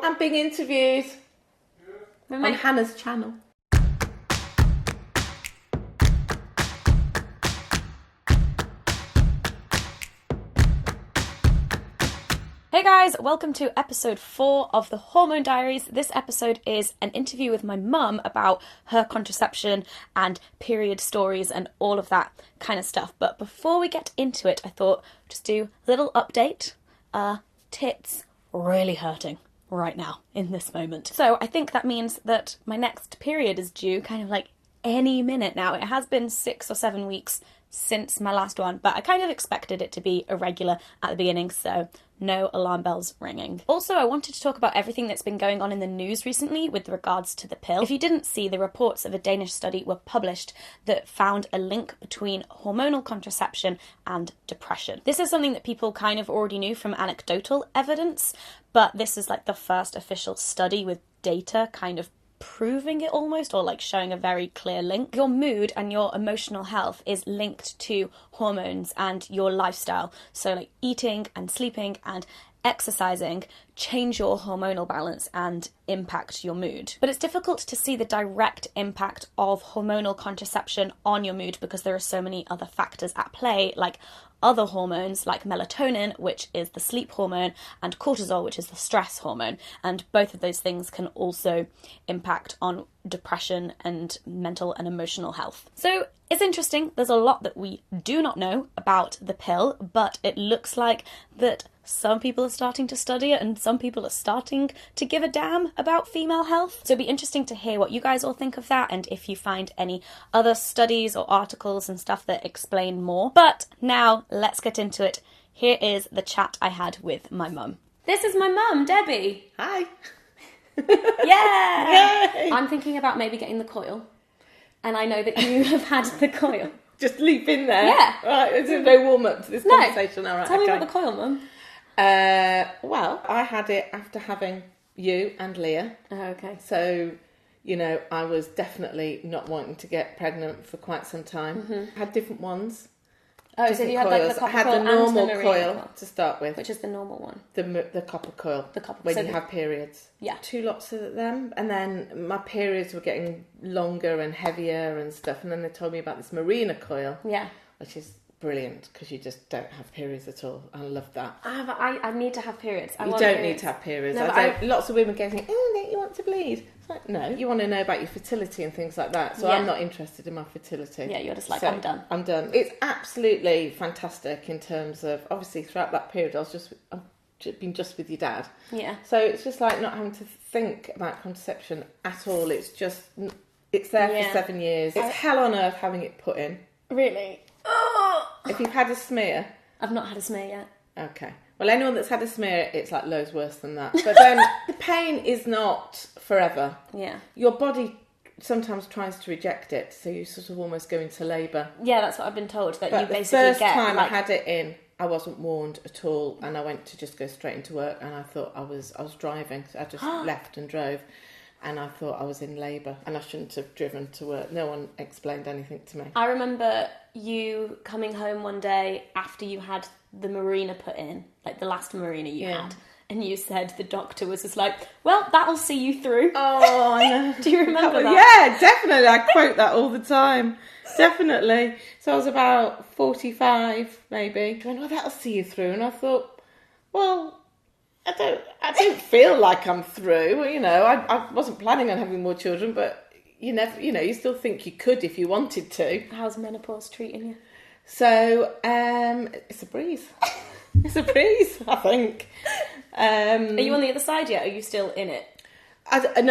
I'm being interviewed on Hannah's channel. Hey guys, welcome to episode 4 of the Hormone Diaries. This episode is an interview with my mum about her contraception and period stories and all of that kind of stuff. But before we get into it, I thought just do a little update. Tits really hurting right now in this moment. So I think that means that my next period is due kind of like any minute now. It has been 6 or 7 weeks since my last one, but I kind of expected it to be irregular at the beginning, so no alarm bells ringing. Also, I wanted to talk about everything that's been going on in the news recently with regards to the pill. If you didn't see, the reports of a Danish study were published that found a link between hormonal contraception and depression. This is something that people kind of already knew from anecdotal evidence, but this is like the first official study with data kind of proving it almost, or like showing a very clear link. Your mood and your emotional health is linked to hormones and your lifestyle. So like eating and sleeping and exercising change your hormonal balance and impact your mood. But it's difficult to see the direct impact of hormonal contraception on your mood because there are so many other factors at play, like other hormones like melatonin, which is the sleep hormone, and cortisol, which is the stress hormone. And both of those things can also impact on depression and mental and emotional health. So it's interesting. There's a lot that we do not know about the pill, but it looks like that some people are starting to study it and some people are starting to give a damn about female health. So it'd be interesting to hear what you guys all think of that and if you find any other studies or articles and stuff that explain more. But now let's get into it. Here is the chat I had with my mum. This is my mum, Debbie. Hi. Yeah! Yay! I'm thinking about maybe getting the coil. And I know that you have had the coil. Just leap in there. Yeah. Right, there's no warm-up to this conversation. All right, tell me about the coil, Mum. Well, I had it after having you and Leah. Oh, okay. So, you know, I was definitely not wanting to get pregnant for quite some time. Mm-hmm. I had different ones. Oh, so you had like the copper I had coil the normal and the Mirena coil to start with. Which is the normal one? The copper coil. The copper. When so you have periods. Yeah. 2 lots of them. And then my periods were getting longer and heavier and stuff. And then they told me about this Mirena coil. Yeah. Which is brilliant because you just don't have periods at all. I love that. I need to have periods. You don't need to have periods. No, lots of women go saying, oh, don't you want to bleed? It's like, no, you want to know about your fertility and things like that. So I'm not interested in my fertility. Yeah, you're just like, I'm done. I'm done. It's absolutely fantastic in terms of, obviously throughout that period I've been just with your dad. Yeah. So it's just like not having to think about contraception at all. It's just, it's there for 7 years. It's hell on earth having it put in. Really? If you've had a smear. I've not had a smear yet. Okay. Well, anyone that's had a smear, it's like loads worse than that. But then the pain is not forever. Yeah. Your body sometimes tries to reject it, so you sort of almost go into labour. Yeah, that's what I've been told, that but you basically get... the first time I had it in, I wasn't warned at all, and I went to just go straight into work, and I thought I was driving, so I just left and drove. And I thought I was in labour and I shouldn't have driven to work. No one explained anything to me. I remember you coming home one day after you had the Mirena put in, like the last Mirena you had, and you said the doctor was just like, well, that'll see you through. Oh, I know. Do you remember that? Yeah, definitely. I quote that all the time. Definitely. So I was about 45, maybe. She went, well, that'll see you through. And I thought, well... I don't feel like I'm through. You know, I wasn't planning on having more children, but you still think you could if you wanted to. How's menopause treating you? So, it's a breeze. It's a breeze, I think. Are you on the other side yet? Are you still in it? I don't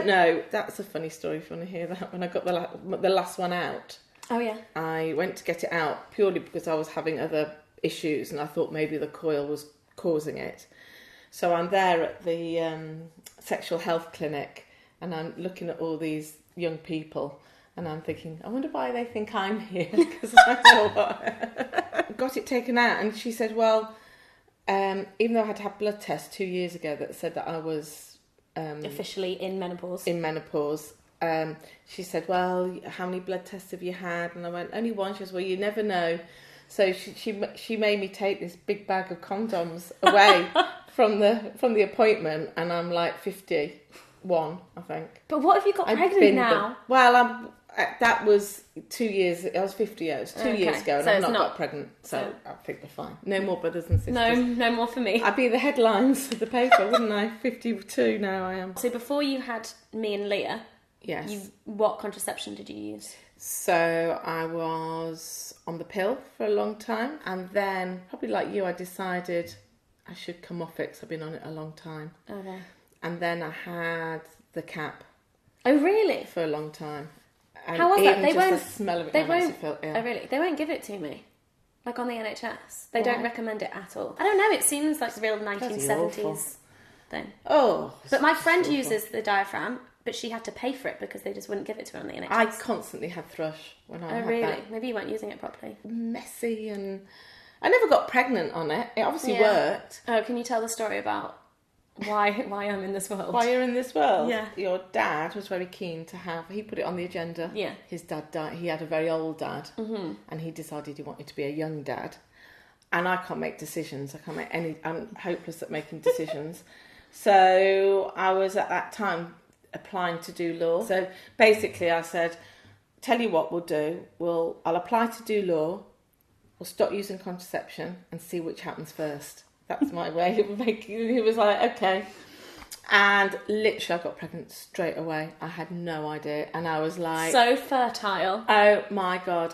know. That's a funny story if you want to hear that. When I got the last one out. Oh, yeah. I went to get it out purely because I was having other issues and I thought maybe the coil was causing it. So I'm there at the sexual health clinic and I'm looking at all these young people and I'm thinking, I wonder why they think I'm here, because I know what. Got it taken out and she said, well, even though I had to have blood tests 2 years ago that said that I was officially in menopause. She said, well, how many blood tests have you had? And I went, only one. She says, well, you never know. So she made me take this big bag of condoms away from the appointment, and I'm like 51, I think. But what if you got pregnant now? Well, that was 2 years. I was 50 years, 2 years ago, and So I've it's not not- got pregnant. So so- I think they're fine. No more brothers and sisters. No more for me. I'd be the headlines of the paper, wouldn't I? 52 now I am. So before you had me and Leah, Yes. what contraception did you use? So I was on the pill for a long time, and then, probably like you, I decided I should come off it because I've been on it a long time. Okay. And then I had the cap Oh, really? for a long time. And How was that? even They just won't. the smell of it They now makes won't. you feel ill. Oh, really? They won't give it to me. Like on the NHS, they Why? don't recommend it at all. I don't know. It seems like a real 1970s awful. thing. Oh. But my friend awful. uses the diaphragm, but she had to pay for it because they just wouldn't give it to her on the NHS. I constantly had thrush when I Oh, had really? that. Maybe you weren't using it properly. Messy, and I never got pregnant on it. It obviously Yeah. worked. Oh, can you tell the story about why I'm in this world? Why you're in this world. Yeah. Your dad was very keen to have, he put it on the agenda. Yeah. His dad died, he had a very old dad, and he decided he wanted to be a young dad. And I can't make decisions. I'm hopeless at making decisions. So I was at that time applying to do law. So basically I said, tell you what we'll do, I'll apply to do law, we'll stop using contraception and see which happens first. That's my way of making it. He was like, okay. And literally I got pregnant straight away. I had no idea. And I was like... So fertile. Oh my God.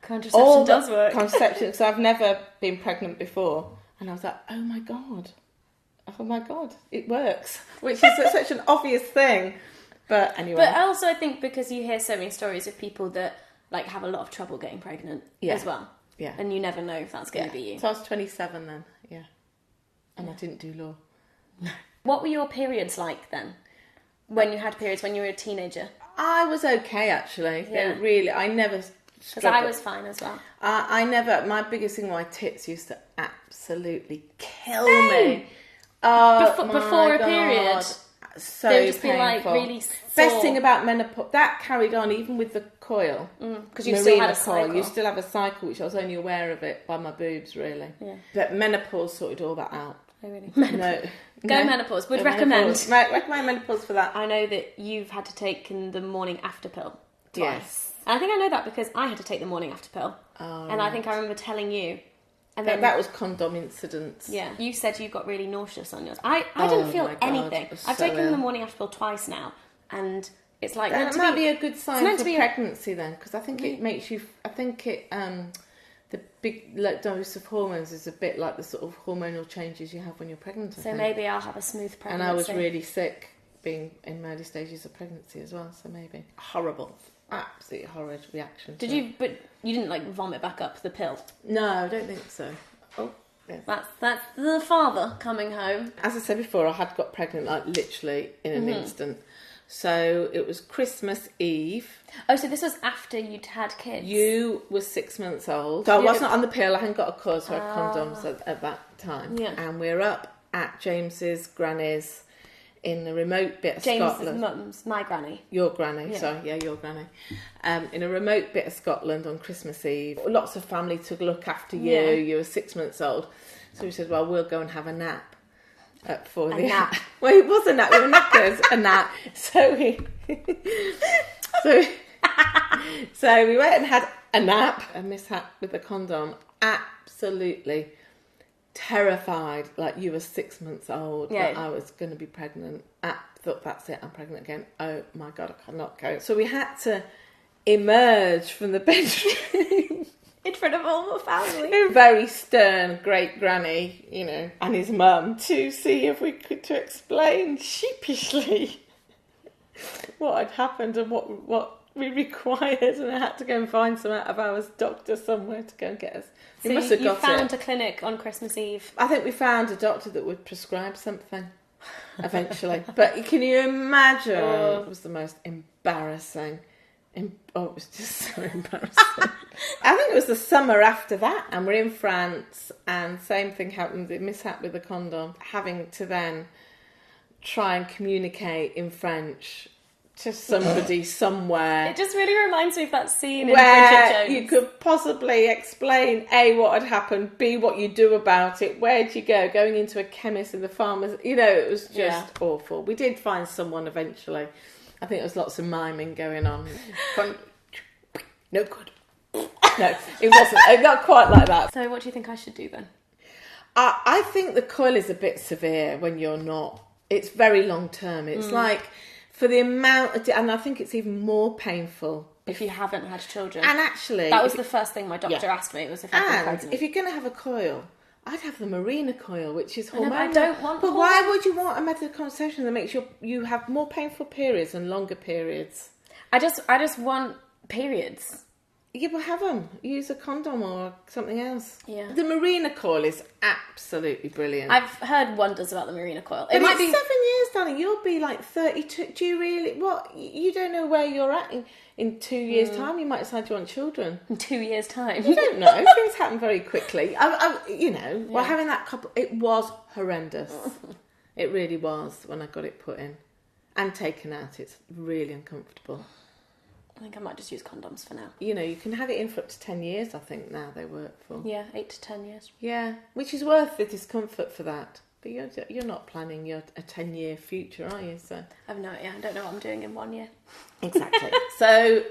Contraception does work. Contraception. So I've never been pregnant before. And I was like, oh my God, it works. Which is such an obvious thing. But anyway. But also I think because you hear so many stories of people that like have a lot of trouble getting pregnant as well. Yeah. And you never know if that's going to be you. So I was 27 then, yeah. And I didn't do law. What were your periods like then? When you had periods when you were a teenager? I was okay, actually. Yeah. Really, I never Because struggled. I was fine as well. I never, my biggest thing, my tits used to absolutely kill me. Oh, Before a God. period. So They would just painful. be like really sore. Best thing about menopause, that carried on even with the coil. Because you still had a Mirena Coil. cycle. You still have a cycle, which I was only aware of it by my boobs, really. Yeah. But menopause sorted all that out. Oh, really? No. Menopause. Would Go recommend. menopause. Recommend menopause for that. I know that you've had to take the morning after pill twice. Yes. And I think I know that because I had to take the morning after pill. Oh, and I think I remember telling you. And then that was condom incidents. yeah, you said you got really nauseous on yours. I didn't feel my God, anything. I was I've so taken ill. the morning after pill twice now, and it's like meant That to might be a good sign meant for to be pregnancy then, because I think it makes you. I think it the big dose of hormones is a bit like the sort of hormonal changes you have when you're pregnant. I So think. maybe I'll have a smooth pregnancy. And I was really sick, being in early stages of pregnancy as well. So maybe horrible, absolutely horrid reaction. Did you? But you didn't like vomit back up the pill. No, I don't think so. Oh. Yeah. That's the father coming home. As I said before, I had got pregnant like literally in an instant. So it was Christmas Eve. Oh, so this was after you'd had kids. You were 6 months old. So I wasn't on the pill. I hadn't got a coil, so I had condoms at that time. Yeah. And we're up at James's granny's in a remote bit of Scotland. James's mum's, my granny. Your granny, Yeah. sorry, yeah, your granny. In a remote bit of Scotland on Christmas Eve. Lots of family to look after you. Yeah. You were 6 months old. So we said, well, we'll go and have a nap. For the nap. Well, it was a nap. We were knackers. A nap. So we went and had a nap. A mishap with the condom. Absolutely terrified, like you were 6 months old, that I was going to be pregnant. Thought, that's it, I'm pregnant again. Oh my God, I cannot cope. So we had to emerge from the bedroom. In front of all the family. A very stern great granny, and his mum, to see if we could to explain sheepishly what had happened and what we required, and I had to go and find some out of hours doctor somewhere to go and get us. So you found a clinic on Christmas Eve. I think we found a doctor that would prescribe something eventually. But can you imagine? It was the most embarrassing. It was just so embarrassing. I think it was the summer after that, and we're in France, and same thing happened, the mishap with the condom, having to then try and communicate in French to somebody somewhere. It just really reminds me of that scene in where Bridget Jones. you could possibly explain A, what had happened, B, what you do about it, where'd you go, going into a chemist and the farmers, it was just awful. We did find someone eventually. I think there was lots of miming going on. No good. No, it wasn't. Not quite like that. So what do you think I should do then? I think the coil is a bit severe when you're not. It's very long term. It's like, for the amount, and I think it's even more painful if you haven't had children. And actually, that was the first thing my doctor asked me, was if I'd been pregnant. If you're going to have a coil, I'd have the Mirena Coil, which is hormonal. I don't want. But why would you want a method of contraception that makes you have more painful periods and longer periods? I just want periods. Yeah, but have them. Use a condom or something else. Yeah. The Mirena Coil is absolutely brilliant. I've heard wonders about the Mirena Coil. But it might be 7 years, darling. You'll be like 32. Do you really? What? You don't know where you're at in 2 years' time. You might decide you want children. In 2 years' time. You don't know. Things happen very quickly. Well, having that couple, it was horrendous. It really was when I got it put in and taken out. It's really uncomfortable. I think I might just use condoms for now. You can have it in for up to 10 years, I think, now they work for. Yeah, 8 to 10 years. Yeah, which is worth the discomfort for that. But you're not planning a 10-year future, are you? So I've no idea. I don't know what I'm doing in 1 year. Exactly. So,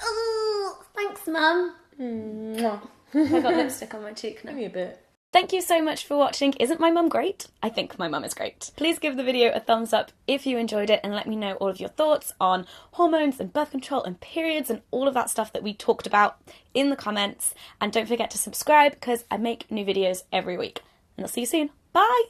Oh, thanks, Mum. I got lipstick on my cheek now. Give me a bit. Thank you so much for watching. Isn't my mum great? I think my mum is great. Please give the video a thumbs up if you enjoyed it and let me know all of your thoughts on hormones and birth control and periods and all of that stuff that we talked about in the comments. And don't forget to subscribe because I make new videos every week. And I'll see you soon. Bye!